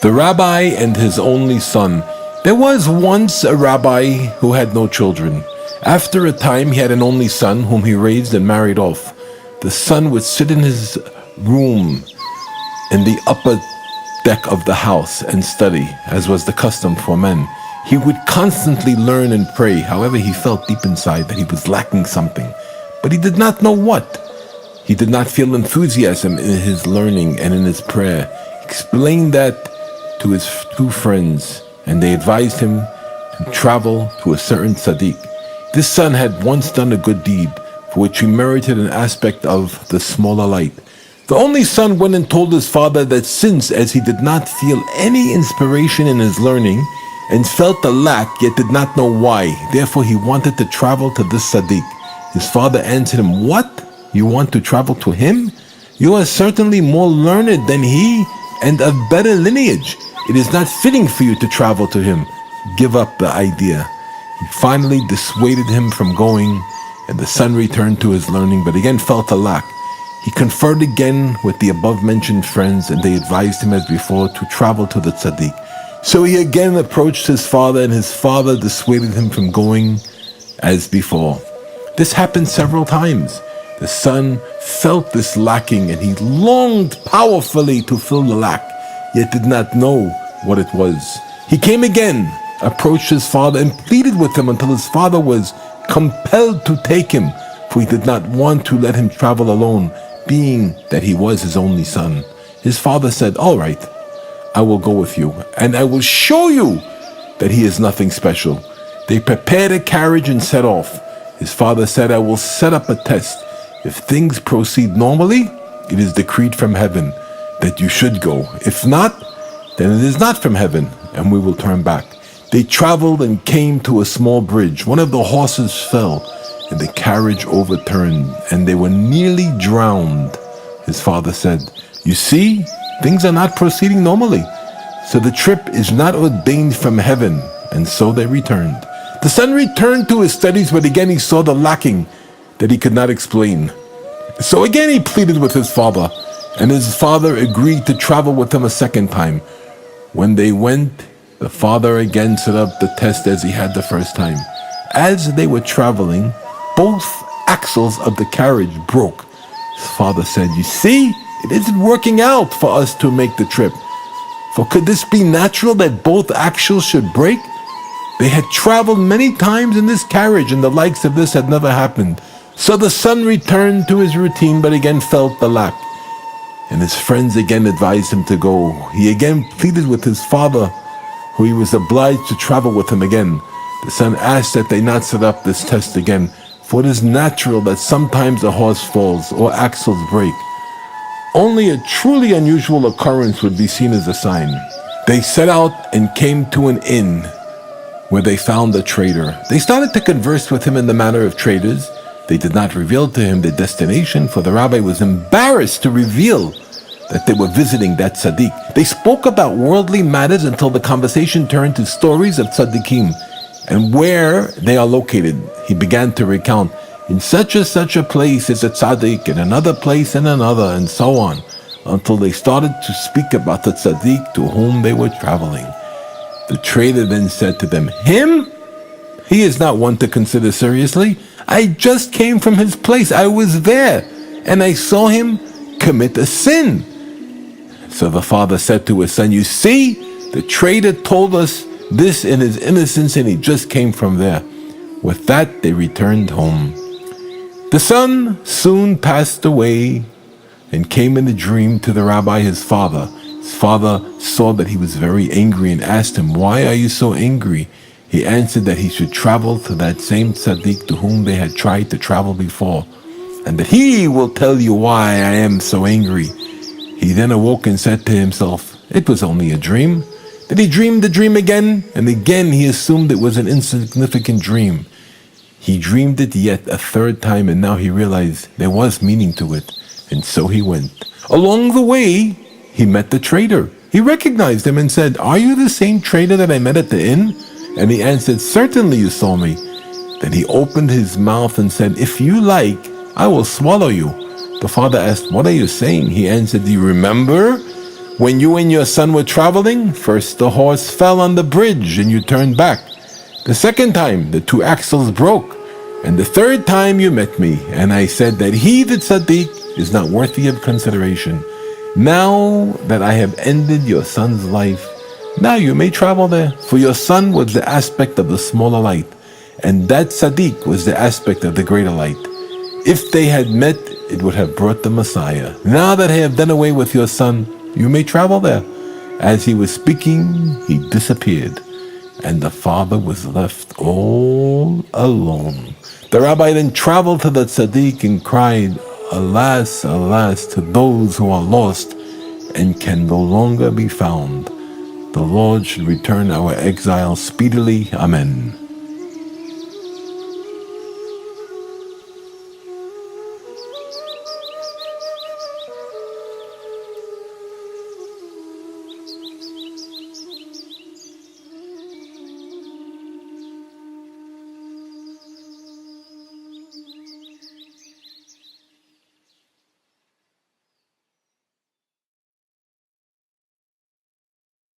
The rabbi and his only son. There was once a rabbi who had no children. After a time, he had an only son whom he raised and married off. The son would sit in his room in the upper deck of the house and study, as was the custom for men. He would constantly learn and pray. However, he felt deep inside that he was lacking something, but he did not know what. He did not feel enthusiasm in his learning and in his prayer. He explained that to his two friends, and they advised him to travel to a certain tzaddik. This son had once done a good deed, for which he merited an aspect of the smaller light. The only son went and told his father that since, as he did not feel any inspiration in his learning, and felt a lack, yet did not know why, therefore he wanted to travel to this tzaddik. His father answered him, "What? You want to travel to him? You are certainly more learned than he, and of better lineage. It is not fitting for you to travel to him. Give up the idea." He finally dissuaded him from going, and the son returned to his learning, but again felt a lack. He conferred again with the above-mentioned friends, and they advised him as before to travel to the tzaddik. So he again approached his father, and his father dissuaded him from going as before. This happened several times. The son felt this lacking, and he longed powerfully to fill the lack, yet did not know what it was. He came again, approached his father, and pleaded with him until his father was compelled to take him, for he did not want to let him travel alone, being that he was his only son. His father said, "All right, I will go with you, and I will show you that he is nothing special." They prepared a carriage and set off. His father said, "I will set up a test. If things proceed normally, it is decreed from heaven that you should go. If not, then it is not from heaven, and we will turn back." They traveled and came to a small bridge. One of the horses fell, and the carriage overturned, and they were nearly drowned. His father said, "You see, things are not proceeding normally, so the trip is not ordained from heaven," and so they returned. The son returned to his studies, but again he saw the lacking that he could not explain. So again he pleaded with his father, and his father agreed to travel with him a second time. When they went, the father again set up the test as he had the first time. As they were traveling, both axles of the carriage broke. His father said, "You see, it isn't working out for us to make the trip. For could this be natural that both axles should break? They had traveled many times in this carriage, and the likes of this had never happened." So the son returned to his routine, but again felt the lack. And his friends again advised him to go. He again pleaded with his father, who he was obliged to travel with him again. The son asked that they not set up this test again, for it is natural that sometimes a horse falls or axles break. Only a truly unusual occurrence would be seen as a sign. They set out and came to an inn where they found a trader. They started to converse with him in the manner of traders. They did not reveal to him their destination, for the rabbi was embarrassed to reveal that they were visiting that tzaddik. They spoke about worldly matters until the conversation turned to stories of tzaddikim and where they are located. He began to recount, "In such a place is a tzaddik, in another place in another," and so on, until they started to speak about the tzaddik to whom they were traveling. The trader then said to them, "Him? He is not one to consider seriously. I just came from his place. I was there, and I saw him commit a sin." So the father said to his son, "You see, the trader told us this in his innocence, and he just came from there." With that, they returned home. The son soon passed away and came in a dream to the rabbi, his father. His father saw that he was very angry and asked him, "Why are you so angry?" He answered that he should travel to that same tzaddik to whom they had tried to travel before, and that he will tell you why I am so angry. He then awoke and said to himself, "It was only a dream." Then he dreamed the dream again, and again he assumed it was an insignificant dream. He dreamed it yet a third time, and now he realized there was meaning to it, and so he went. Along the way, he met the trader. He recognized him and said, "Are you the same trader that I met at the inn?" And he answered, "Certainly you saw me." Then he opened his mouth and said, "If you like, I will swallow you." The father asked, "What are you saying?" He answered, "Do you remember When you and your son were traveling, first the horse fell on the bridge and you turned back. The second time, the two axles broke. And the third time you met me, and I said that he, the tzaddik, is not worthy of consideration. Now that I have ended your son's life, now you may travel there, for your son was the aspect of the smaller light, and that tzaddik was the aspect of the greater light. If they had met, it would have brought the Messiah. Now that I have done away with your son, you may travel there. As he was speaking, he disappeared, and the father was left all alone. The rabbi then traveled to the tzaddik and cried, "Alas, alas, to those who are lost and can no longer be found. The Lord should return our exile speedily. Amen."